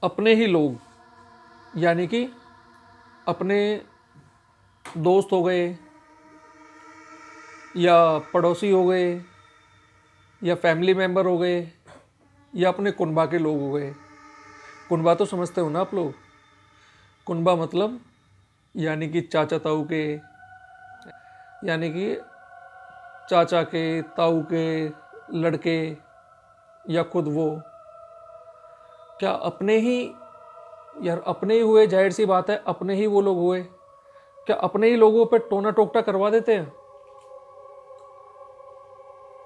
अपने ही लोग, यानी कि अपने दोस्त हो गए या पड़ोसी हो गए या फैमिली मेम्बर हो गए या अपने कुनबा के लोग हो गए। कुनबा तो समझते हो ना आप लोग। कुनबा मतलब यानी कि चाचा ताऊ के, यानी कि चाचा के ताऊ के लड़के या खुद वो। क्या अपने ही, यार अपने ही हुए, जाहिर सी बात है अपने ही वो लोग हुए। क्या अपने ही लोगों पे टोना टोकटा करवा देते हैं?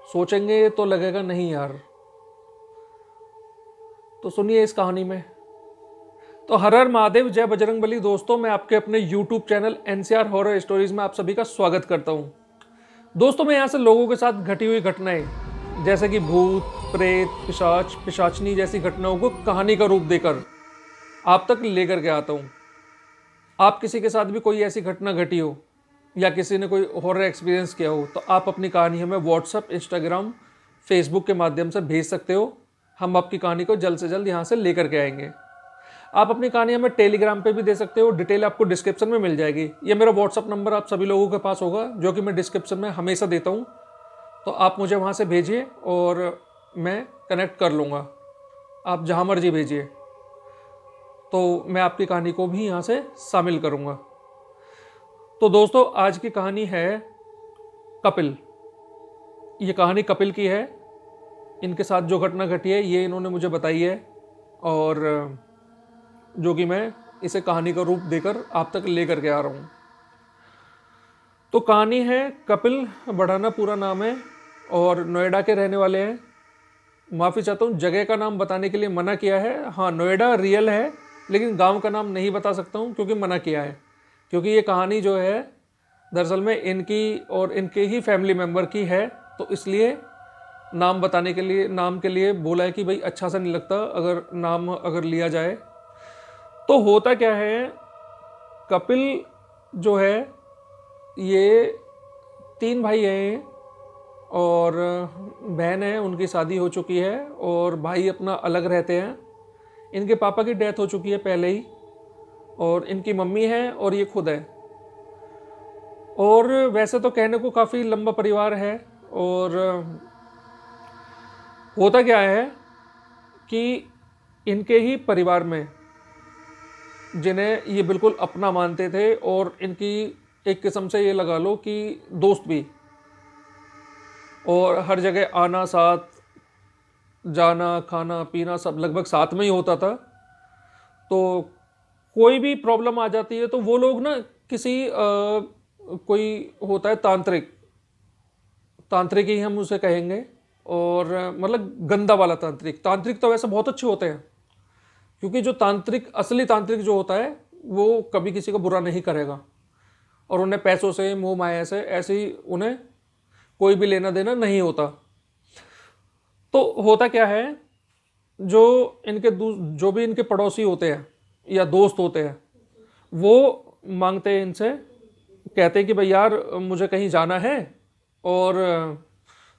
सोचेंगे तो लगेगा नहीं यार। तो सुनिए इस कहानी में। तो हर हर महादेव, जय बजरंगबली। दोस्तों, मैं आपके अपने YouTube channel NCR horror stories में आप सभी का स्वागत करता हूं। दोस्तों, मैं यहाँ से लोगों के साथ घटी हुई घटनाएं, जैसे कि भूत, प्रेत, पिशाच, पिशाचनी जैसी घटनाओं को कहानी का रूप देकर आप तक लेकर के आता हूँ। आप किसी के साथ भी कोई ऐसी घटना घटी हो या किसी ने कोई हॉरर एक्सपीरियंस किया हो, तो आप अपनी कहानी हमें व्हाट्सएप, इंस्टाग्राम, फेसबुक के माध्यम से भेज सकते हो। हम आपकी कहानी को जल्द से जल्द यहाँ से लेकर के आएंगे। आप अपनी कहानी हमें टेलीग्राम पे भी दे सकते हो, डिटेल आपको डिस्क्रिप्शन में मिल जाएगी। ये मेरा व्हाट्सअप नंबर आप सभी लोगों के पास होगा, जो कि मैं डिस्क्रिप्शन में हमेशा देता हूँ। तो आप मुझे वहाँ से भेजिए और मैं कनेक्ट कर लूँगा। आप जहाँ मर्जी भेजिए, तो मैं आपकी कहानी को भी यहाँ से शामिल करूँगा। तो दोस्तों, आज की कहानी है कपिल। ये कहानी कपिल की है। इनके साथ जो घटना घटी है ये इन्होंने मुझे बताई है, और जो कि मैं इसे कहानी का रूप देकर आप तक लेकर के आ रहा हूँ। तो कहानी है कपिल बढ़ाना पूरा नाम है, और नोएडा के रहने वाले हैं। माफ़ी चाहता हूँ, जगह का नाम बताने के लिए मना किया है। हाँ, नोएडा रियल है, लेकिन गांव का नाम नहीं बता सकता हूँ क्योंकि मना किया है। क्योंकि ये कहानी जो है दरअसल में इनकी और इनके ही फैमिली मेम्बर की है, तो इसलिए नाम बताने के लिए, नाम के लिए बोला है कि भाई अच्छा सा नहीं लगता अगर नाम अगर लिया जाए। तो होता क्या है, कपिल जो है ये 3 भाई हैं, और बहन है, उनकी शादी हो चुकी है, और भाई अपना अलग रहते हैं। इनके पापा की डेथ हो चुकी है पहले ही, और इनकी मम्मी है और ये खुद है। और वैसे तो कहने को काफ़ी लंबा परिवार है। और होता क्या है कि इनके ही परिवार में, जिन्हें ये बिल्कुल अपना मानते थे और इनकी एक किस्म से ये लगा लो कि दोस्त भी, और हर जगह आना, साथ जाना, खाना पीना सब लगभग साथ में ही होता था। तो कोई भी प्रॉब्लम आ जाती है तो वो लोग ना किसी कोई होता है तांत्रिक, तांत्रिक ही हम उसे कहेंगे। और मतलब गंदा वाला तांत्रिक। तांत्रिक तो वैसे बहुत अच्छे होते हैं, क्योंकि जो तांत्रिक, असली तांत्रिक जो होता है वो कभी किसी का बुरा नहीं करेगा, और उन्हें पैसों से, मोह माया से, ऐसे ही उन्हें कोई भी लेना देना नहीं होता। तो होता क्या है, जो जो भी इनके पड़ोसी होते हैं या दोस्त होते हैं, वो मांगते हैं इनसे, कहते हैं कि भाई यार मुझे कहीं जाना है, और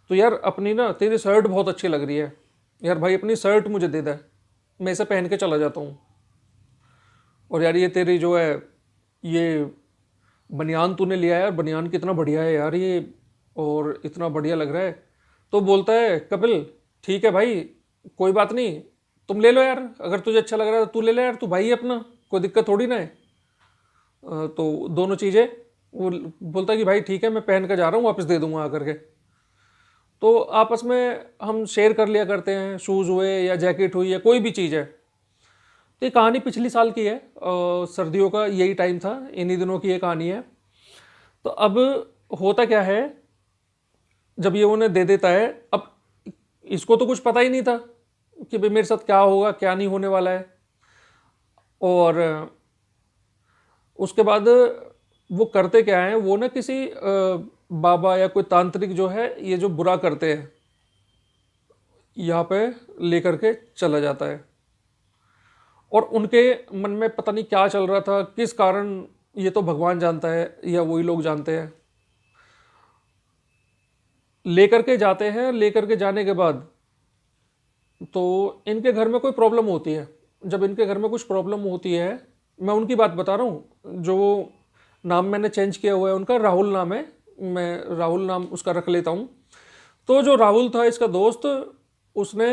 तो यार अपनी ना तेरी शर्ट बहुत अच्छी लग रही है, यार भाई अपनी शर्ट मुझे दे दे, मैं इसे पहन के चला जाता हूँ। और यार ये तेरी जो है ये बनियान तूने लिया है यार, बनियान कितना बढ़िया है यार ये, और इतना बढ़िया लग रहा है। तो बोलता है कपिल, ठीक है भाई, कोई बात नहीं, तुम ले लो यार, अगर तुझे अच्छा लग रहा है तो तू ले ले यार, तू भाई है अपना, कोई दिक्कत थोड़ी ना है। तो दोनों चीज़ें वो बोलता है कि भाई ठीक है, मैं पहन कर जा रहा हूँ, वापस दे दूंगा आकर के। तो आपस में हम शेयर कर लिया करते हैं, शूज़ हुए या जैकेट हुई या कोई भी चीज़ है। तो ये कहानी पिछली साल की है, सर्दियों का यही टाइम था, इन्हीं दिनों की ये कहानी है। तो अब होता क्या है, जब ये उन्हें दे देता है, अब इसको तो कुछ पता ही नहीं था कि भाई मेरे साथ क्या होगा, क्या नहीं होने वाला है। और उसके बाद वो करते क्या है, वो ना किसी बाबा या कोई तांत्रिक जो है ये जो बुरा करते हैं, यहाँ पे लेकर के चला जाता है। और उनके मन में पता नहीं क्या चल रहा था, किस कारण, ये तो भगवान जानता है या वही लोग जानते हैं। लेकर के जाते हैं, लेकर के जाने के बाद तो इनके घर में कोई प्रॉब्लम होती है, जब इनके घर में कुछ प्रॉब्लम होती है, मैं उनकी बात बता रहा हूँ, जो नाम मैंने चेंज किया हुआ है उनका राहुल नाम है, मैं राहुल नाम उसका रख लेता हूँ। तो जो राहुल था इसका दोस्त, उसने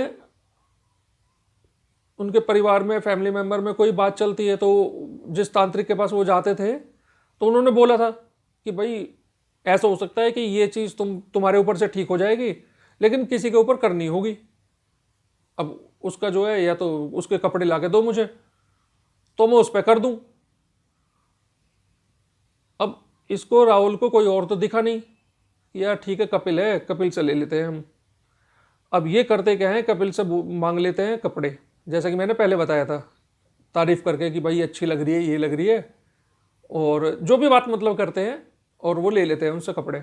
उनके परिवार में, फैमिली मेंबर में कोई बात चलती है तो जिस तांत्रिक के पास वो जाते थे तो उन्होंने बोला था कि भाई ऐसा हो सकता है कि ये चीज़ तुम्हारे ऊपर से ठीक हो जाएगी, लेकिन किसी के ऊपर करनी होगी। अब उसका जो है, या तो उसके कपड़े ला के दो मुझे तो मैं उस पर कर दूं। अब इसको, राहुल को, कोई और तो दिखा नहीं, यार ठीक है कपिल है, कपिल से ले लेते हैं हम। अब ये करते क्या है, कपिल से मांग लेते हैं कपड़े, जैसा कि मैंने पहले बताया था, तारीफ करके कि भाई अच्छी लग रही है, ये लग रही है, और जो भी बात मतलब करते हैं, और वो ले लेते हैं उनसे कपड़े।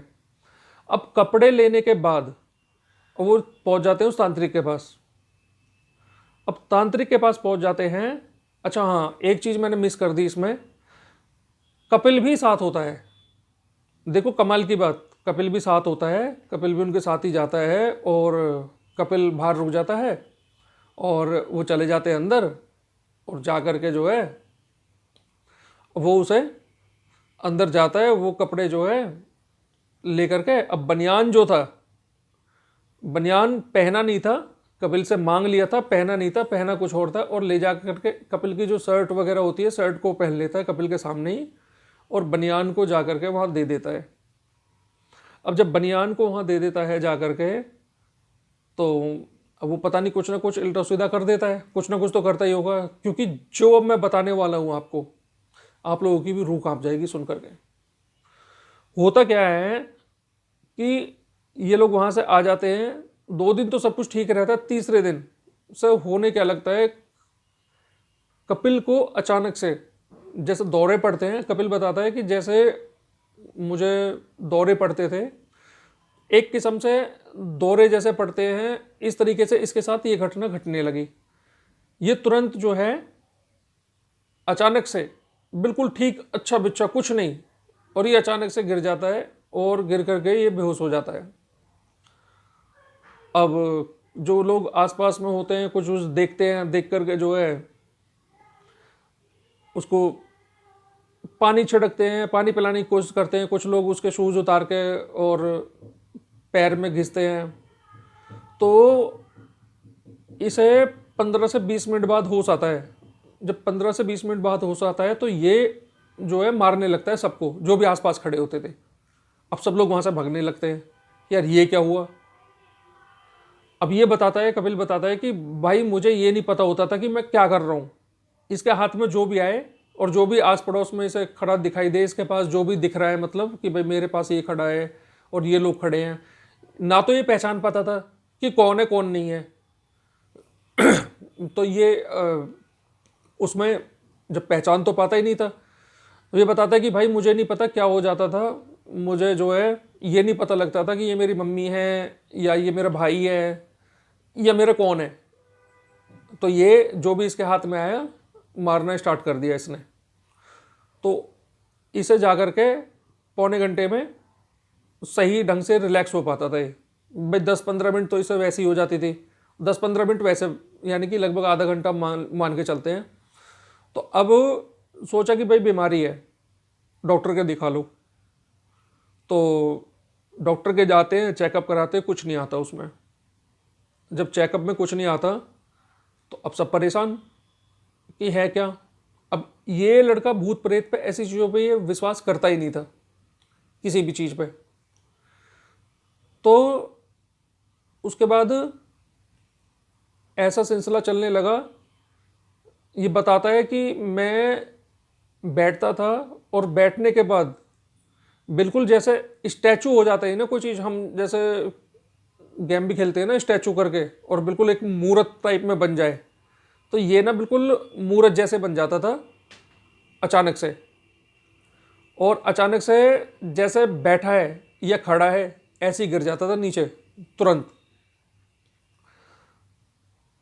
अब कपड़े लेने के बाद वो पहुंच जाते हैं उस तांत्रिक के पास। अब तांत्रिक के पास पहुंच जाते हैं। अच्छा हाँ, एक चीज़ मैंने मिस कर दी इसमें, कपिल भी साथ होता है। देखो कमाल की बात, कपिल भी साथ होता है, कपिल भी उनके साथ ही जाता है, और कपिल बाहर रुक जाता है और वो चले जाते हैं अंदर, और जा कर के जो है वो उसे अंदर जाता है, वो कपड़े जो है लेकर के। अब बनियान जो था, बनियान पहना नहीं था, कपिल से मांग लिया था, पहना नहीं था, पहना कुछ और था, और ले जा करके कपिल की जो शर्ट वगैरह होती है, शर्ट को पहन लेता है कपिल के सामने ही, और बनियान को जा करके वहाँ दे देता है। अब जब बनियान को वहाँ दे देता है जा करके, तो अब वो पता नहीं कुछ ना कुछ उल्टा सीधा कर देता है, कुछ ना कुछ तो करता ही होगा, क्योंकि जो अब मैं बताने वाला हूँ आपको, आप लोगों की भी रूह कांप जाएगी सुन करके। होता क्या है कि ये लोग वहाँ से आ जाते हैं, 2 दिन तो सब कुछ ठीक रहता है, तीसरे दिन से होने क्या लगता है, कपिल को अचानक से जैसे दौरे पड़ते हैं। कपिल बताता है कि जैसे मुझे दौरे पड़ते थे, एक किस्म से दौरे जैसे पड़ते हैं, इस तरीके से इसके साथ ये घटना घटने लगी। ये तुरंत जो है अचानक से बिल्कुल ठीक, अच्छा बिच्छा कुछ नहीं, और ये अचानक से गिर जाता है, और गिर करके ये बेहोश हो जाता है। अब जो लोग आसपास में होते हैं कुछ उस देखते हैं, देख करके जो है उसको पानी छिड़कते हैं, पानी पिलाने की कोशिश करते हैं, कुछ लोग उसके शूज़ उतार के और पैर में घिसते हैं। तो इसे 15 से 20 मिनट बाद होश आता है। जब 15 से 20 मिनट बाद होश आता है तो ये जो है मारने लगता है सबको, जो भी आसपास खड़े होते थे। अब सब लोग वहाँ से भागने लगते हैं, यार ये क्या हुआ। अब ये बताता है, कपिल बताता है कि भाई मुझे ये नहीं पता होता था कि मैं क्या कर रहा हूँ। इसके हाथ में जो भी आए और जो भी आस पड़ोस में इसे खड़ा दिखाई दे, इसके पास जो भी दिख रहा है, मतलब कि भाई मेरे पास ये खड़ा है और ये लोग खड़े हैं, ना तो ये पहचान पाता था कि कौन है कौन नहीं है। तो ये उसमें जब पहचान तो पाता ही नहीं था, तो ये बताता है कि भाई मुझे नहीं पता क्या हो जाता था, मुझे जो है ये नहीं पता लगता था कि ये मेरी मम्मी है या ये मेरा भाई है या मेरा कौन है। तो ये जो भी इसके हाथ में आया मारना स्टार्ट कर दिया इसने। तो इसे जा कर के पौने घंटे में सही ढंग से रिलैक्स हो पाता था ये। भाई 10-15 मिनट तो इसे वैसी हो जाती थी, 10-15 मिनट वैसे, यानी कि लगभग आधा घंटा मान के चलते हैं। तो अब सोचा कि भाई बीमारी है, डॉक्टर के दिखा लो। तो डॉक्टर के जाते हैं, चेकअप कराते, कुछ नहीं आता उसमें। जब चेकअप में कुछ नहीं आता तो अब सब परेशान कि है क्या। अब ये लड़का भूत प्रेत पे, ऐसी चीज़ों पे ये विश्वास करता ही नहीं था, किसी भी चीज़ पे। तो उसके बाद ऐसा सिलसिला चलने लगा। ये बताता है कि मैं बैठता था और बैठने के बाद बिल्कुल जैसे स्टैचू हो जाता है ना कोई चीज़, हम जैसे गेम भी खेलते हैं ना स्टैचू करके, और बिल्कुल एक मूर्त टाइप में बन जाए, तो ये ना बिल्कुल मूर्त जैसे बन जाता था अचानक से। और अचानक से जैसे बैठा है या खड़ा है ऐसे ही गिर जाता था नीचे तुरंत।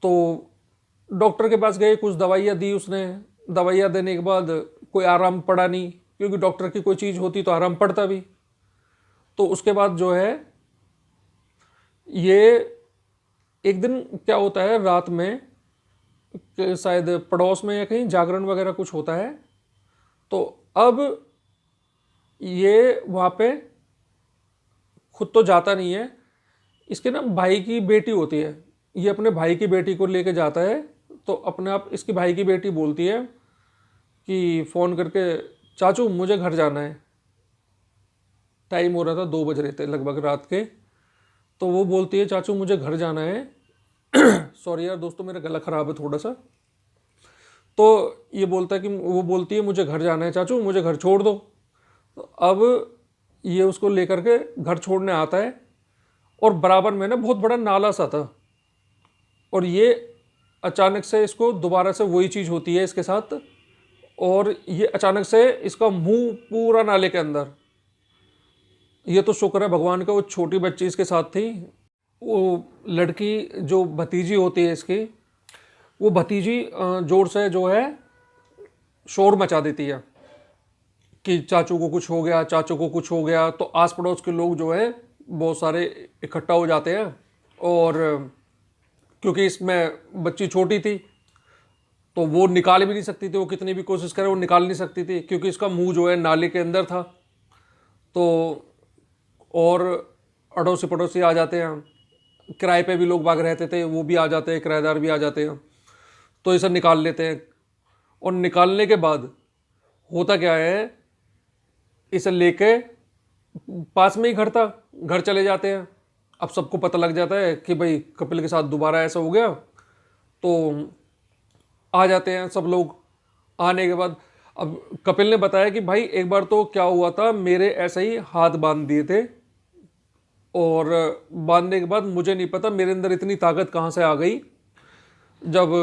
तो डॉक्टर के पास गए, कुछ दवाइयाँ दी उसने, दवाइयाँ देने के बाद कोई आराम पड़ा नहीं, क्योंकि डॉक्टर की कोई चीज़ होती तो आराम पड़ता भी। तो उसके बाद जो है ये एक दिन क्या होता है, रात में कि शायद पड़ोस में या कहीं जागरण वगैरह कुछ होता है। तो अब ये वहाँ पे खुद तो जाता नहीं है, इसके ना भाई की बेटी होती है, ये अपने भाई की बेटी को लेके जाता है। तो अपने आप इसकी भाई की बेटी बोलती है कि फ़ोन करके, चाचू मुझे घर जाना है। टाइम हो रहा था 2 बज रहे थे लगभग रात के। तो वो बोलती है चाचू मुझे घर जाना है। सॉरी यार दोस्तों, मेरा गला ख़राब है थोड़ा सा। तो ये बोलता है कि, वो बोलती है मुझे घर जाना है चाचू, मुझे घर छोड़ दो। तो अब ये उसको लेकर के घर छोड़ने आता है, और बराबर में ना बहुत बड़ा नाला सा था, और ये अचानक से इसको दोबारा से वही चीज़ होती है इसके साथ, और ये अचानक से इसका मुंह पूरा नाले के अंदर। ये तो शुक्र है भगवान का वो छोटी बच्ची इसके साथ थी। वो लड़की जो भतीजी होती है इसकी, वो भतीजी जोर से जो है शोर मचा देती है कि चाचू को कुछ हो गया, चाचू को कुछ हो गया। तो आस पड़ोस के लोग जो है बहुत सारे इकट्ठा हो जाते हैं, और क्योंकि इसमें बच्ची छोटी थी तो वो निकाल भी नहीं सकती थी, वो कितनी भी कोशिश करे वो निकाल नहीं सकती थी, क्योंकि इसका मुंह जो है नाले के अंदर था। तो और अड़ोसी पड़ोसी आ जाते हैं, किराए पे भी लोग बाग रहते थे वो भी आ जाते हैं, किराएदार भी आ जाते हैं, तो इसे निकाल लेते हैं। और निकालने के बाद होता क्या है, इसे लेके पास में ही घर था, घर चले जाते हैं। अब सबको पता लग जाता है कि भाई कपिल के साथ दोबारा ऐसा हो गया, तो आ जाते हैं सब लोग। आने के बाद अब कपिल ने बताया कि भाई एक बार तो क्या हुआ था, मेरे ऐसे ही हाथ बांध दिए थे, और बांधने के बाद मुझे नहीं पता मेरे अंदर इतनी ताकत कहाँ से आ गई, जब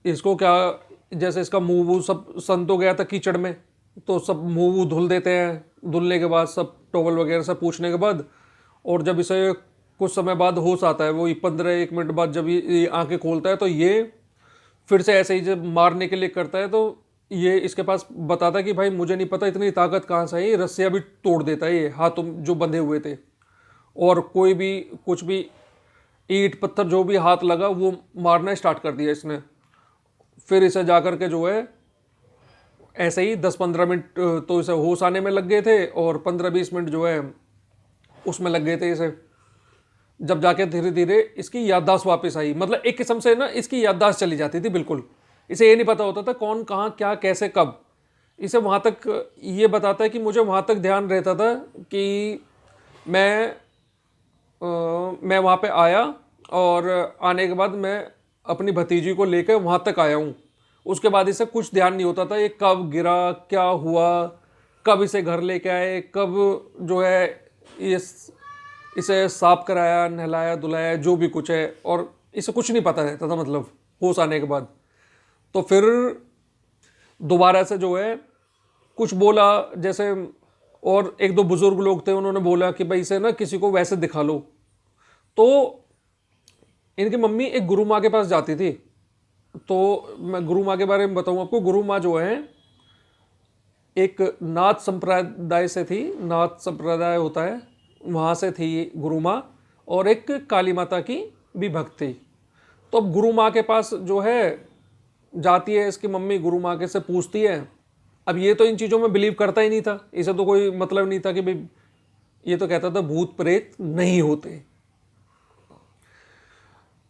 इसको क्या, जैसे इसका मुंह वूह सब सन तो गया था कीचड़ में, तो सब मुंह वूह धुल देते हैं, धुलने के बाद सब टॉवल वगैरह से पूछने के बाद, और जब इसे कुछ समय बाद होश आता है, वो 15-1 मिनट बाद जब ये आंखें खोलता है, तो ये फिर से ऐसे ही जब मारने के लिए करता है, तो ये इसके पास बताता है कि भाई मुझे नहीं पता इतनी ताकत कहाँ से आई, रस्सियाँ भी तोड़ देता है ये हाथों जो बंधे हुए थे, और कोई भी कुछ भी ईंट पत्थर जो भी हाथ लगा वो मारना स्टार्ट कर दिया इसने। फिर इसे जा कर के जो है ऐसे ही 10-15 मिनट तो इसे होश आने में लग गए थे, और 15-20 मिनट जो है उसमें लग गए थे इसे, जब जाके धीरे धीरे इसकी याददाश्त वापस आई। मतलब एक किस्म से ना इसकी याददाश्त चली जाती थी बिल्कुल, इसे ये नहीं पता होता था कौन कहाँ क्या कैसे कब। इसे वहाँ तक ये बताता है कि मुझे वहाँ तक ध्यान रहता था कि मैं वहाँ पे आया, और आने के बाद मैं अपनी भतीजी को लेकर वहाँ तक आया हूँ। उसके बाद इसे कुछ ध्यान नहीं होता था ये कब गिरा, क्या हुआ, कब इसे घर लेके आए, कब जो है इसे साफ कराया, नहलाया धुलाया, जो भी कुछ है, और इसे कुछ नहीं पता रहता था मतलब होश आने के बाद। तो फिर दोबारा से जो है कुछ बोला जैसे, और 1-2 बुजुर्ग लोग थे उन्होंने बोला कि भाई इसे ना किसी को वैसे दिखा लो। तो इनकी मम्मी एक गुरु माँ के पास जाती थी। तो मैं गुरु माँ के बारे में बताऊँ आपको। गुरु माँ जो है एक नाथ संप्रदाय से थी, नाथ संप्रदाय होता है वहाँ से थी गुरु माँ, और एक काली माता की भी भक्त थी। तो अब गुरु माँ के पास जो है जाती है इसकी मम्मी, गुरु माँ के से पूछती है। अब ये तो इन चीज़ों में बिलीव करता ही नहीं था, इसे तो कोई मतलब नहीं था कि भाई, ये तो कहता था भूत प्रेत नहीं होते।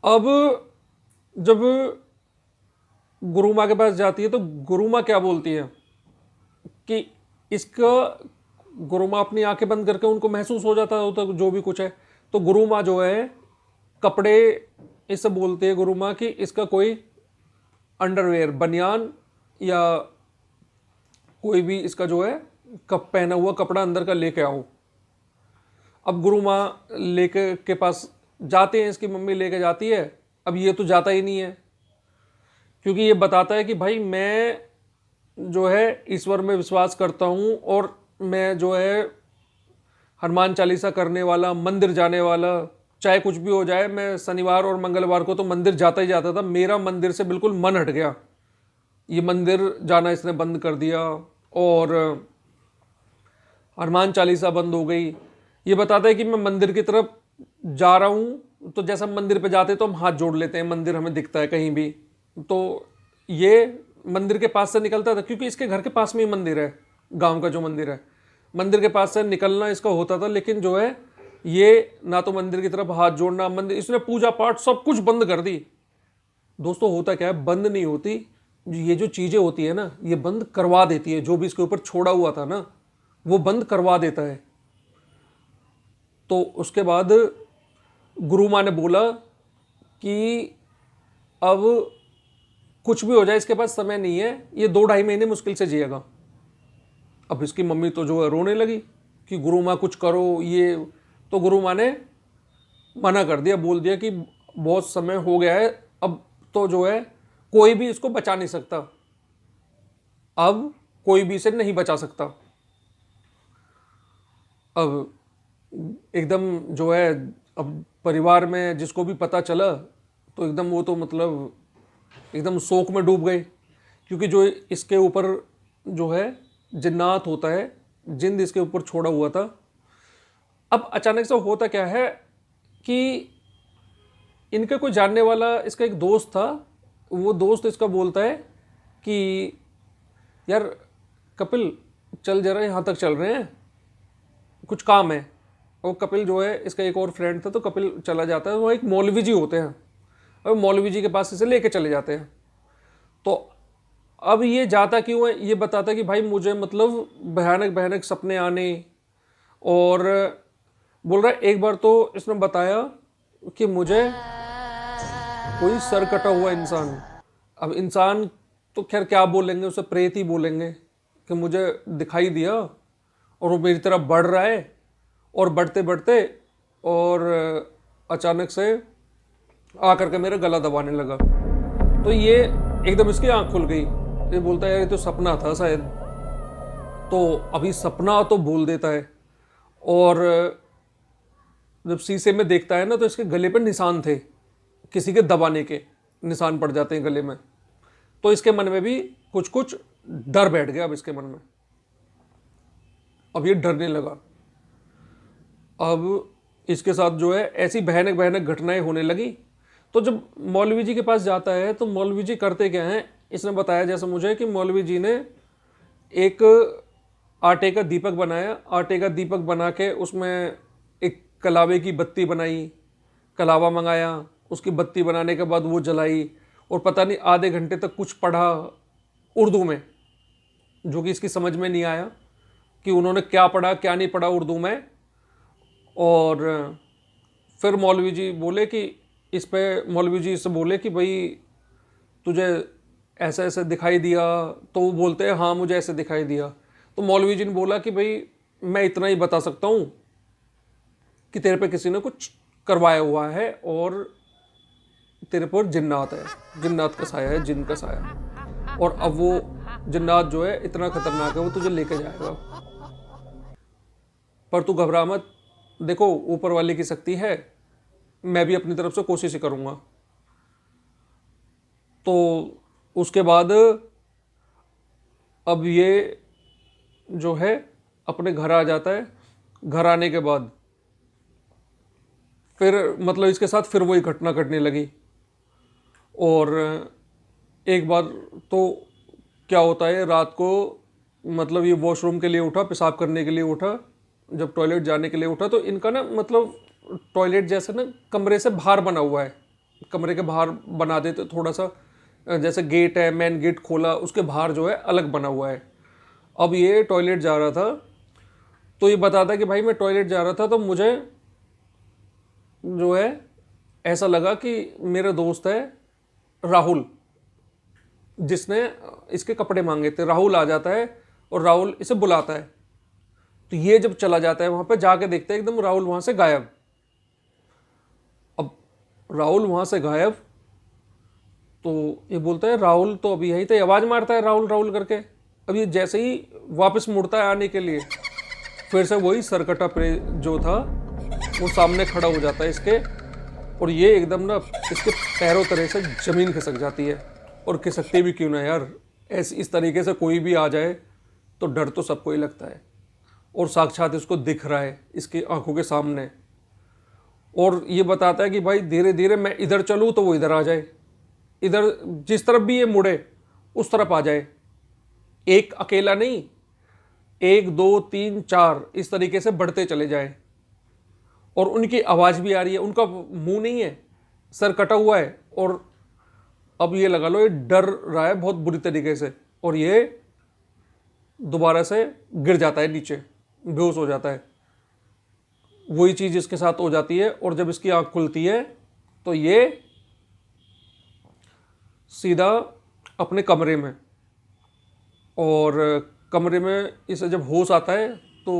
अब जब गुरु माँ के पास जाती है तो गुरु माँ क्या बोलती है कि इसका, गुरु माँ अपनी आंखें बंद करके उनको महसूस हो जाता होता जो भी कुछ है। तो गुरु माँ जो है कपड़े, इससे बोलती है गुरु माँ कि इसका कोई अंडरवेयर, बनियान या कोई भी इसका जो है कप पहना हुआ कपड़ा अंदर का लेके आओ। अब गुरु माँ लेके के पास जाते हैं, इसकी मम्मी लेके जाती है। अब ये तो जाता ही नहीं है, क्योंकि ये बताता है कि भाई मैं जो है ईश्वर में विश्वास करता हूँ, और मैं जो है हनुमान चालीसा करने वाला, मंदिर जाने वाला, चाहे कुछ भी हो जाए, मैं शनिवार और मंगलवार को तो मंदिर जाता ही जाता था। मेरा मंदिर से बिल्कुल मन हट गया, ये मंदिर जाना इसने बंद कर दिया, और हनुमान चालीसा बंद हो गई। ये बताता है कि मैं मंदिर की तरफ जा रहा हूँ, तो जैसा मंदिर पे जाते तो हम हाथ जोड़ लेते हैं, मंदिर हमें दिखता है कहीं भी, तो ये मंदिर के पास से निकलता था, क्योंकि इसके घर के पास में ही मंदिर है, गांव का जो मंदिर है, मंदिर के पास से निकलना इसका होता था। लेकिन जो है ये ना तो मंदिर की तरफ हाथ जोड़ना, मंदिर, इसने पूजा पाठ सब कुछ बंद कर दी। दोस्तों होता क्या है, बंद नहीं होती, ये जो चीज़ें होती है ना, ये बंद करवा देती है। जो भी इसके ऊपर छोड़ा हुआ था ना, वो बंद करवा देता है। तो उसके बाद गुरु माँ ने बोला कि अब कुछ भी हो जाए, इसके पास समय नहीं है, ये 2-2.5 महीने मुश्किल से जिएगा। अब इसकी मम्मी तो जो है रोने लगी कि गुरु माँ कुछ करो ये। तो गुरु माँ ने मना कर दिया, बोल दिया कि बहुत समय हो गया है, अब तो जो है कोई भी इसको बचा नहीं सकता, अब कोई भी इसे नहीं बचा सकता। अब एकदम जो है, अब परिवार में जिसको भी पता चला तो एकदम वो तो मतलब एकदम शोक में डूब गए, क्योंकि जो इसके ऊपर जो है जिन्नात होता है, जिंद इसके ऊपर छोड़ा हुआ था। अब अचानक से होता क्या है कि इनका कोई जानने वाला, इसका एक दोस्त था, वो दोस्त इसका बोलता है कि यार कपिल चल जरा, यहाँ तक चल रहे हैं, कुछ काम है। और कपिल जो है इसका एक और फ्रेंड था, तो कपिल चला जाता है। वो एक मौलवी जी होते हैं, और मौलवी जी के पास इसे लेके चले जाते हैं। तो अब ये जाता क्यों है, ये बताता कि भाई मुझे मतलब भयानक भयानक सपने आने, और बोल रहा है एक बार तो इसने बताया कि मुझे कोई सर कटा हुआ इंसान, अब इंसान तो खैर क्या बोलेंगे, उसे प्रेत ही बोलेंगे, कि मुझे दिखाई दिया और वो मेरी तरफ बढ़ रहा है, और बढ़ते बढ़ते और अचानक से आकर के मेरा गला दबाने लगा। तो ये एकदम इसकी आंख खुल गई, ये बोलता है यार ये तो सपना था शायद। तो अभी सपना तो बोल देता है, और जब शीशे में देखता है ना, तो इसके गले पर निशान थे, किसी के दबाने के निशान पड़ जाते हैं गले में। तो इसके मन में भी कुछ कुछ डर बैठ गया अब इसके मन में, अब ये डरने लगा। अब इसके साथ जो है ऐसी भयानक भयानक घटनाएं होने लगी। तो जब मौलवी जी के पास जाता है, तो मौलवी जी करते क्या हैं, इसने बताया जैसे मुझे कि मौलवी जी ने एक आटे का दीपक बनाया, आटे का दीपक बना के उसमें एक कलावे की बत्ती बनाई, कलावा मंगाया, उसकी बत्ती बनाने के बाद वो जलाई, और पता नहीं आधे घंटे तक कुछ पढ़ा उर्दू में, जो कि इसकी समझ में नहीं आया कि उन्होंने क्या पढ़ा क्या नहीं पढ़ा उर्दू में। और फिर मौलवी जी बोले कि इस पे, मौलवी जी से बोले कि भाई तुझे ऐसा ऐसा दिखाई दिया, तो वो बोलते हैं हाँ मुझे ऐसे दिखाई दिया। तो मौलवी जी ने बोला कि भाई मैं इतना ही बता सकता हूँ कि तेरे पे किसी ने कुछ करवाया हुआ है, और तेरे पर जिन्नात है, जिन्नात का साया है, जिन का साया, और अब वो जिन्नात जो है इतना खतरनाक है, वो तुझे लेके जाएगा। पर तू घबरा मत, देखो ऊपर वाले की शक्ति है, मैं भी अपनी तरफ से कोशिश ही करूँगा। तो उसके बाद अब ये जो है अपने घर आ जाता है। घर आने के बाद फिर मतलब इसके साथ फिर वही घटना घटने लगी। और एक बार तो क्या होता है, रात को मतलब ये वॉशरूम के लिए उठा, पेशाब करने के लिए उठा, जब टॉयलेट जाने के लिए उठा, तो इनका ना मतलब टॉयलेट जैसे ना कमरे से बाहर बना हुआ है, कमरे के बाहर बना देते थोड़ा सा, जैसे गेट है, मेन गेट खोला, उसके बाहर जो है अलग बना हुआ है। अब ये टॉयलेट जा रहा था, तो ये बताता कि भाई मैं टॉयलेट जा रहा था, तो मुझे जो है ऐसा लगा कि मेरा दोस्त है राहुल, जिसने इसके कपड़े मांगे थे, राहुल आ जाता है और राहुल इसे बुलाता है। तो ये जब चला जाता है वहाँ पे, जाके देखता है एकदम राहुल वहाँ से गायब। अब राहुल वहाँ से गायब, तो ये बोलता है राहुल तो अभी यहीं थे, आवाज़ मारता है राहुल राहुल करके। अब ये जैसे ही वापस मुड़ता है आने के लिए, फिर से वही सरकटा प्रे जो था वो सामने खड़ा हो जाता है इसके, और ये एकदम ना इसके पैरों तरह से ज़मीन खिसक जाती है। और खिसकती भी क्यों ना यार, ऐसे इस तरीके से कोई भी आ जाए तो डर तो सबको ही लगता है, और साक्षात इसको दिख रहा है इसकी आंखों के सामने। और ये बताता है कि भाई धीरे धीरे मैं इधर चलूँ तो वो इधर आ जाए, इधर जिस तरफ भी ये मुड़े उस तरफ आ जाए, एक अकेला नहीं, 1 2 3 4 इस तरीके से बढ़ते चले जाए। और उनकी आवाज़ भी आ रही है, उनका मुंह नहीं है, सर कटा हुआ है, और अब ये लगा लो ये डर रहा है बहुत बुरी तरीके से, और ये दोबारा से गिर जाता है नीचे, बेहोश हो जाता है। वही चीज़ इसके साथ हो जाती है। और जब इसकी आँख खुलती है तो ये सीधा अपने कमरे में, और कमरे में इसे जब होश आता है तो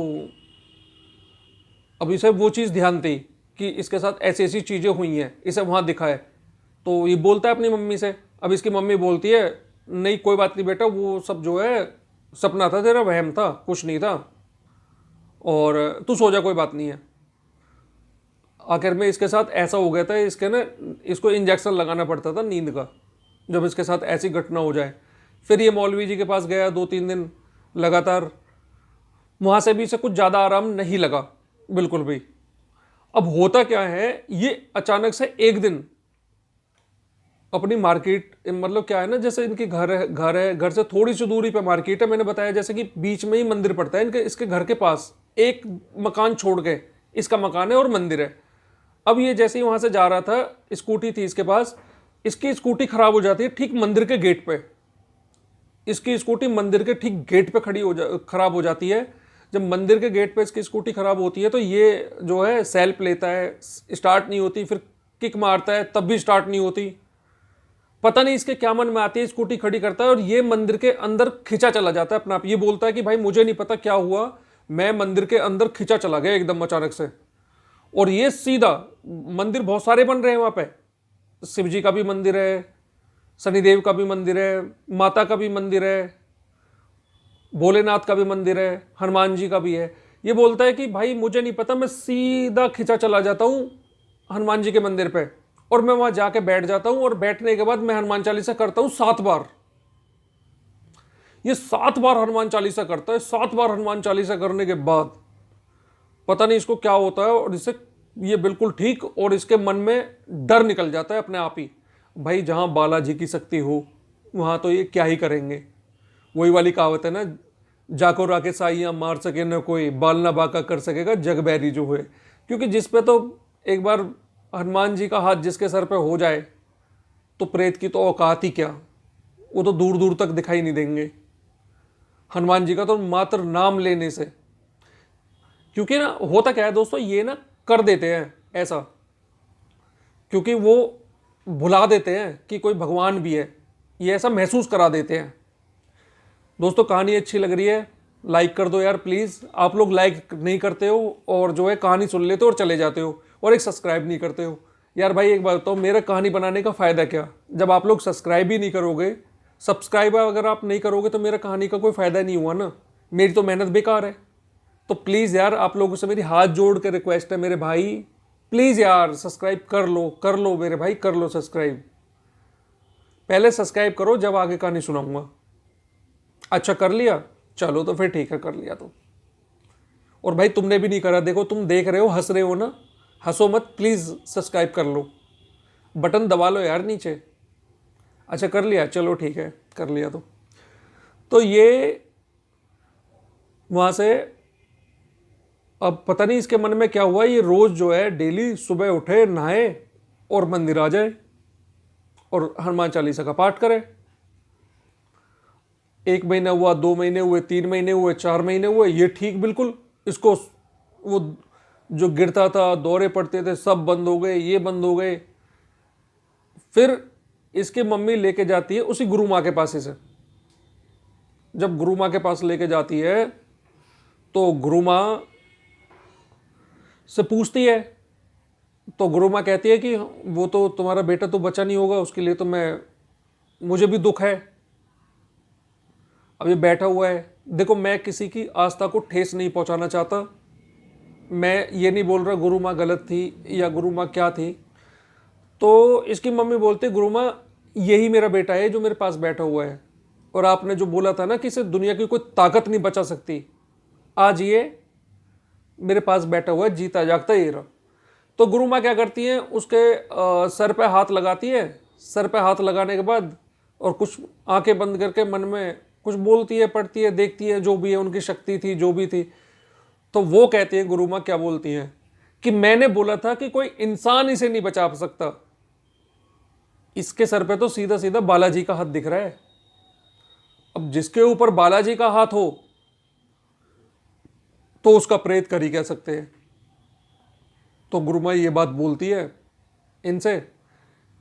अब इसे वो चीज़ ध्यान थी कि इसके साथ ऐसी ऐसी चीज़ें हुई हैं, इसे वहाँ दिखा है। तो ये बोलता है अपनी मम्मी से। अब इसकी मम्मी बोलती है नहीं कोई बात नहीं बेटा, वो सब जो है सपना था तेरा, वहम था, कुछ नहीं था, और तू सो जा, कोई बात नहीं है। आखिर में इसके साथ ऐसा हो गया था, इसके ना इसको इंजेक्शन लगाना पड़ता था नींद का जब इसके साथ ऐसी घटना हो जाए। फिर ये मौलवी जी के पास गया 2-3 दिन लगातार, वहाँ से भी इसे कुछ ज़्यादा आराम नहीं लगा बिल्कुल भी। अब होता क्या है, ये अचानक से एक दिन अपनी मार्केट, मतलब क्या है ना, जैसे इनकी घर है, घर से थोड़ी सी दूरी पे मार्केट है। मैंने बताया जैसे कि बीच में ही मंदिर पड़ता है इनके, इसके घर के पास एक मकान छोड़ के इसका मकान है और मंदिर है। अब ये जैसे ही वहाँ से जा रहा था, स्कूटी थी इसके पास, इसकी स्कूटी खराब हो जाती है ठीक मंदिर के गेट पे। इसकी स्कूटी मंदिर के ठीक गेट पे खराब हो जाती है। जब मंदिर के गेट पे इसकी स्कूटी खराब होती है तो ये जो है सेल्फ लेता है, स्टार्ट नहीं होती, फिर किक मारता है तब भी स्टार्ट नहीं होती। पता नहीं इसके क्या मन में आती है, स्कूटी खड़ी करता है और ये मंदिर के अंदर खिंचा चला जाता है अपना आप। ये बोलता है कि भाई मुझे नहीं पता क्या हुआ, मैं मंदिर के अंदर खिंचा चला गया एकदम अचानक से। और ये सीधा, मंदिर बहुत सारे बन रहे हैं वहाँ पे, शिव जी का भी मंदिर है, शनिदेव का भी मंदिर है, माता का भी मंदिर है, भोलेनाथ का भी मंदिर है, हनुमान जी का भी है। ये बोलता है कि भाई मुझे नहीं पता, मैं सीधा खिंचा चला जाता हूँ हनुमान जी के मंदिर पे, और मैं वहाँ जाके बैठ जाता हूँ, और बैठने के बाद मैं हनुमान चालीसा करता हूँ 7 बार। ये 7 बार हनुमान चालीसा करता है। 7 बार हनुमान चालीसा करने के बाद पता नहीं इसको क्या होता है, और इससे ये बिल्कुल ठीक, और इसके मन में डर निकल जाता है अपने आप ही। भाई जहाँ बालाजी की शक्ति हो वहाँ तो ये क्या ही करेंगे। वही वाली कहावत है ना, जाको राके साइयाँ मार सके न कोई, बाल ना बाका कर सकेगा जग बैरी जो है। क्योंकि जिस पे तो एक बार हनुमान जी का हाथ जिसके सर पे हो जाए तो प्रेत की तो औकात ही क्या, वो तो दूर दूर तक दिखाई नहीं देंगे। हनुमान जी का तो मात्र नाम लेने से, क्योंकि ना होता क्या है दोस्तों, ये ना कर देते हैं ऐसा, क्योंकि वो भुला देते हैं कि कोई भगवान भी है, ये ऐसा महसूस करा देते हैं। दोस्तों कहानी अच्छी लग रही है, लाइक कर दो यार प्लीज़। आप लोग लाइक नहीं करते हो और जो है कहानी सुन लेते हो और चले जाते हो, और एक सब्सक्राइब नहीं करते हो। यार भाई एक बात बताओ, मेरा कहानी बनाने का फ़ायदा क्या, जब आप लोग सब्सक्राइब ही नहीं करोगे। सब्सक्राइब अगर आप नहीं करोगे तो मेरा कहानी का कोई फ़ायदा नहीं हुआ ना, मेरी तो मेहनत बेकार है। तो प्लीज़ यार आप लोगों से मेरी हाथ जोड़ के रिक्वेस्ट है मेरे भाई, प्लीज़ यार सब्सक्राइब कर लो मेरे भाई, कर लो सब्सक्राइब। पहले सब्सक्राइब करो जब आगे कहानी सुनाऊंगा। अच्छा कर लिया, चलो तो फिर ठीक है, कर लिया तो। और भाई तुमने भी नहीं करा, देखो तुम देख रहे हो, हंस रहे हो ना, हंसो मत प्लीज़, सब्सक्राइब कर लो, बटन दबा लो यार नीचे। अच्छा कर लिया, चलो ठीक है, कर लिया तो ये वहाँ से अब पता नहीं इसके मन में क्या हुआ, ये रोज़ जो है डेली सुबह उठे, नहाए और मंदिर आ जाए और हनुमान चालीसा का पाठ करे। 1 महीना हुआ, 2 महीने हुए, 3 महीने हुए, 4 महीने हुए, ये ठीक बिल्कुल। इसको वो जो गिरता था, दौरे पड़ते थे, सब बंद हो गए, ये बंद हो गए। फिर इसकी मम्मी लेके जाती है उसी गुरु माँ के पास इसे। जब गुरु माँ के पास लेके जाती है तो गुरु माँ से पूछती है, तो गुरु माँ कहती है कि वो तो तुम्हारा बेटा तो बचा नहीं होगा, उसके लिए तो मुझे भी दुख है। अब ये बैठा हुआ है, देखो मैं किसी की आस्था को ठेस नहीं पहुंचाना चाहता, मैं ये नहीं बोल रहा गुरु माँ गलत थी या गुरु माँ क्या थी। तो इसकी मम्मी बोलती, गुरु माँ यही मेरा बेटा है जो मेरे पास बैठा हुआ है, और आपने जो बोला था ना कि इसे दुनिया की कोई ताकत नहीं बचा सकती, आज ये मेरे पास बैठा हुआ है, जीता जागता ये रहा। तो गुरु माँ क्या करती है, उसके सर पे हाथ लगाती है, सर पे हाथ लगाने के बाद और कुछ आंखें बंद करके मन में कुछ बोलती है, पढ़ती है, देखती है, जो भी है उनकी शक्ति थी, जो भी थी। तो वो कहती है, गुरु माँ क्या बोलती हैं कि मैंने बोला था कि कोई इंसान इसे नहीं बचा सकता। इसके सर पे तो सीधा सीधा बालाजी का हाथ दिख रहा है। अब जिसके ऊपर बालाजी का हाथ हो तो उसका प्रेत कर ही कह सकते हैं। तो गुरु माँ ये बात बोलती है इनसे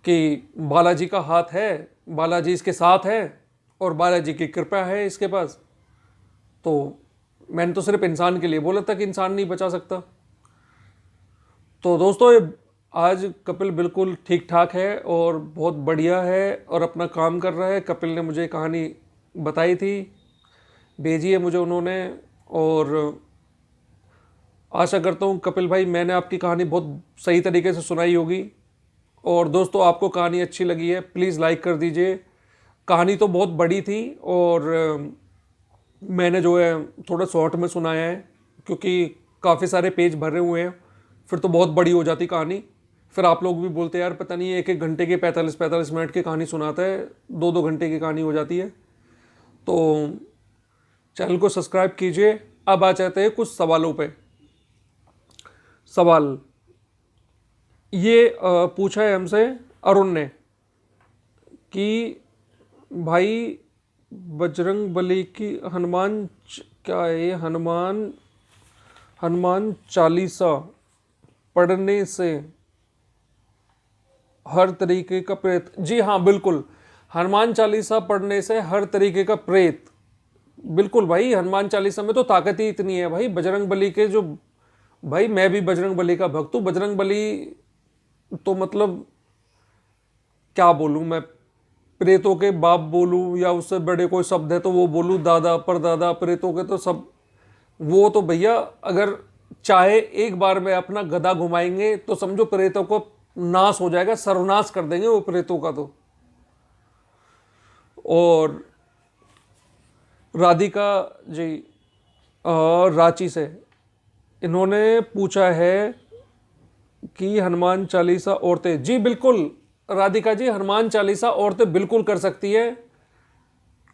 कि बालाजी का हाथ है, बालाजी इसके साथ है और बालाजी की कृपा है इसके पास। तो मैंने तो सिर्फ इंसान के लिए बोला था कि इंसान नहीं बचा सकता। तो दोस्तों ये आज कपिल बिल्कुल ठीक ठाक है और बहुत बढ़िया है और अपना काम कर रहा है। कपिल ने मुझे कहानी बताई थी, भेजी है मुझे उन्होंने, और आशा करता हूँ कपिल भाई मैंने आपकी कहानी बहुत सही तरीके से सुनाई होगी। और दोस्तों आपको कहानी अच्छी लगी है प्लीज़ लाइक कर दीजिए। कहानी तो बहुत बड़ी थी और मैंने जो है थोड़ा शॉर्ट में सुनाया है क्योंकि काफ़ी सारे पेज भरे हुए हैं, फिर तो बहुत बड़ी हो जाती कहानी। फिर आप लोग भी बोलते हैं यार पता नहीं 1-1 घंटे के 45-45 मिनट की कहानी सुनाता है, 2-2 घंटे की कहानी हो जाती है। तो चैनल को सब्सक्राइब कीजिए। अब आ जाते हैं कुछ सवालों पे। सवाल ये पूछा है हमसे अरुण ने कि भाई बजरंग बली की क्या है ये हनुमान चालीसा पढ़ने से हर तरीके का प्रेत। जी हाँ बिल्कुल, हनुमान चालीसा पढ़ने से हर तरीके का प्रेत, बिल्कुल भाई। हनुमान चालीसा में तो ताकत ही इतनी है भाई। बजरंग बली के जो, भाई मैं भी बजरंग बली का भक्त हूँ। बजरंग बली तो मतलब क्या बोलूँ मैं, प्रेतों के बाप बोलूँ या उससे बड़े कोई शब्द है तो वो बोलूँ, दादा परदादा प्रेतों के तो सब। वो तो भैया अगर चाहे एक बार में अपना गदा घुमाएंगे तो समझो प्रेतों को नाश हो जाएगा, सर्वनाश कर देंगे वो प्रेतों का तो। और राधिका जी रांची से इन्होंने पूछा है कि हनुमान चालीसा औरतें, जी बिल्कुल राधिका जी, हनुमान चालीसा औरतें बिल्कुल कर सकती है।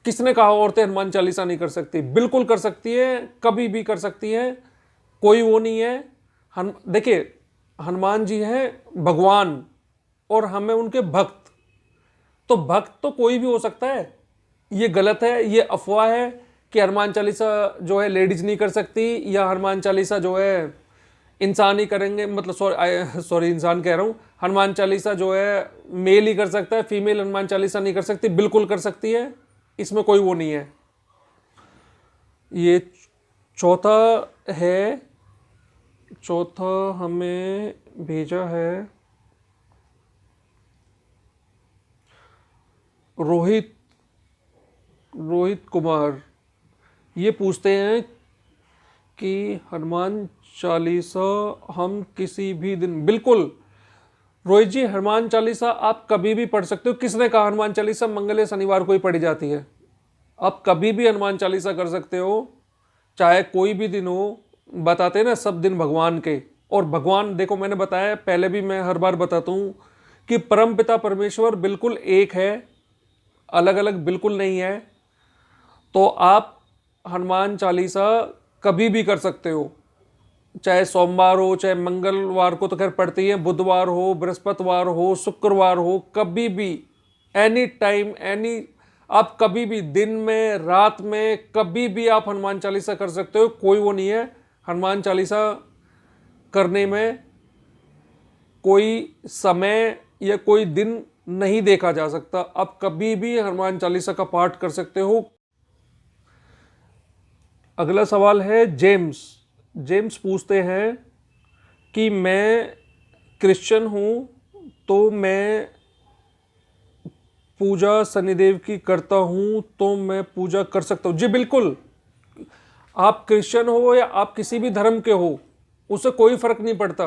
किसने कहा औरतें हनुमान चालीसा नहीं कर सकती? बिल्कुल कर सकती है, कभी भी कर सकती है, कोई वो नहीं है। देखिए हनुमान जी हैं भगवान और हमें उनके भक्त। तो भक्त तो कोई भी हो सकता है। ये गलत है, ये अफवाह है कि हनुमान चालीसा जो है लेडीज नहीं कर सकती या हनुमान चालीसा जो है इंसान ही करेंगे, मतलब सॉरी इंसान कह रहा हूँ, हनुमान चालीसा जो है मेल ही कर सकता है, फीमेल हनुमान चालीसा नहीं कर सकती। बिल्कुल कर सकती है, इसमें कोई वो नहीं है। ये चौथा हमें भेजा है रोहित कुमार। ये पूछते हैं कि हनुमान चालीसा हम किसी भी दिन, बिल्कुल रोहित जी, हनुमान चालीसा आप कभी भी पढ़ सकते हो। किसने कहा हनुमान चालीसा मंगल या शनिवार को ही पढ़ी जाती है? आप कभी भी हनुमान चालीसा कर सकते हो, चाहे कोई भी दिन हो। बताते हैं ना सब दिन भगवान के। और भगवान देखो मैंने बताया पहले भी, मैं हर बार बताता हूँ कि परम पिता परमेश्वर बिल्कुल एक है, अलग अलग बिल्कुल नहीं है। तो आप हनुमान चालीसा कभी भी कर सकते हो, चाहे सोमवार हो, चाहे मंगलवार को तो खैर पढ़ती है, बुधवार हो, बृहस्पतिवार हो, शुक्रवार हो, कभी भी, एनी टाइम आप कभी भी, दिन में रात में, कभी भी आप हनुमान चालीसा कर सकते हो। कोई वो नहीं है, हनुमान चालीसा करने में कोई समय या कोई दिन नहीं देखा जा सकता। आप कभी भी हनुमान चालीसा का पाठ कर सकते हो। अगला सवाल है जेम्स पूछते हैं कि मैं क्रिश्चियन हूँ तो मैं पूजा शनिदेव की करता हूँ, तो मैं पूजा कर सकता हूँ? जी बिल्कुल, आप क्रिश्चियन हो या आप किसी भी धर्म के हो, उससे कोई फर्क नहीं पड़ता।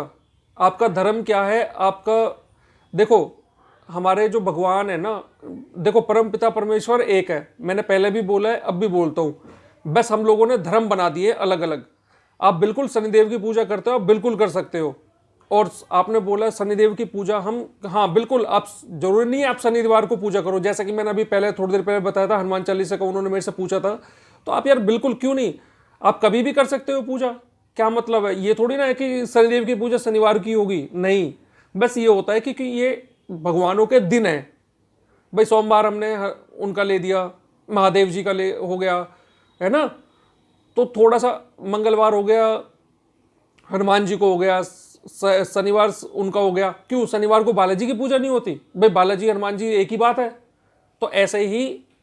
आपका धर्म क्या है, आपका देखो हमारे जो भगवान है ना, देखो परम पिता परमेश्वर एक है, मैंने पहले भी बोला है अब भी बोलता हूँ। बस हम लोगों ने धर्म बना दिए अलग अलग। आप बिल्कुल शनिदेव की पूजा करते हो, आप बिल्कुल कर सकते हो। और आपने बोला शनिदेव की पूजा हम, हाँ बिल्कुल, आप जरूरी नहीं है आप शनिवार को पूजा करो, जैसा कि मैंने अभी पहले थोड़ी देर पहले बताया था हनुमान चालीसा का उन्होंने मेरे से पूछा था, तो आप यार बिल्कुल क्यों नहीं, आप कभी भी कर सकते हो पूजा। क्या मतलब है, ये थोड़ी ना है कि शनिदेव की पूजा शनिवार की होगी, नहीं, बस ये होता है कि ये भगवानों के दिन है। भाई सोमवार हमने उनका ले दिया, महादेव जी का ले हो गया, है ना, तो थोड़ा सा मंगलवार हो गया हनुमान जी को हो गया, शनिवार उनका हो गया, क्यों शनिवार को बालाजी की पूजा नहीं होती, भाई बालाजी हनुमान जी एक ही बात है। तो ऐसे ही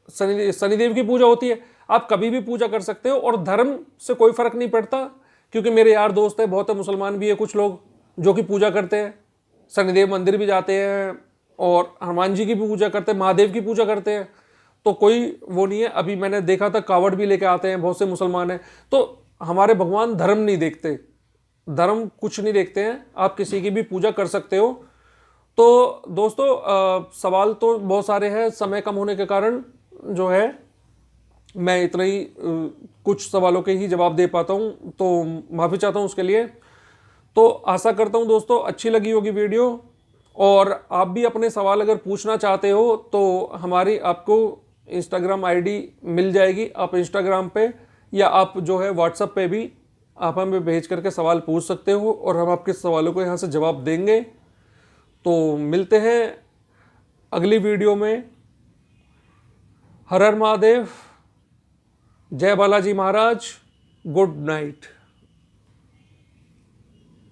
शनिदेव की पूजा होती है, आप कभी भी पूजा कर सकते हो और धर्म से कोई फर्क नहीं पड़ता, क्योंकि मेरे यार दोस्त है बहुत है, मुसलमान भी है कुछ लोग जो कि पूजा करते हैं, शनिदेव मंदिर भी जाते हैं और हनुमान जी की भी पूजा करते हैं, महादेव की पूजा करते हैं, तो कोई वो नहीं है। अभी मैंने देखा था कावड़ भी लेके आते हैं बहुत से मुसलमान हैं। तो हमारे भगवान धर्म नहीं देखते, धर्म कुछ नहीं देखते हैं, आप किसी की भी पूजा कर सकते हो। तो दोस्तों सवाल तो बहुत सारे हैं, समय कम होने के कारण जो है मैं इतना ही कुछ सवालों के ही जवाब दे पाता हूं, तो माफ़ी चाहता हूं उसके लिए। तो आशा करता हूं दोस्तों अच्छी लगी होगी वीडियो, और आप भी अपने सवाल अगर पूछना चाहते हो तो हमारी आपको इंस्टाग्राम आईडी मिल जाएगी, आप इंस्टाग्राम पे या आप जो है व्हाट्सएप पे भी आप हमें भेज करके सवाल पूछ सकते हो और हम आपके सवालों को यहाँ से जवाब देंगे। तो मिलते हैं अगली वीडियो में। हर हर महादेव, जय बालाजी महाराज, गुड नाइट।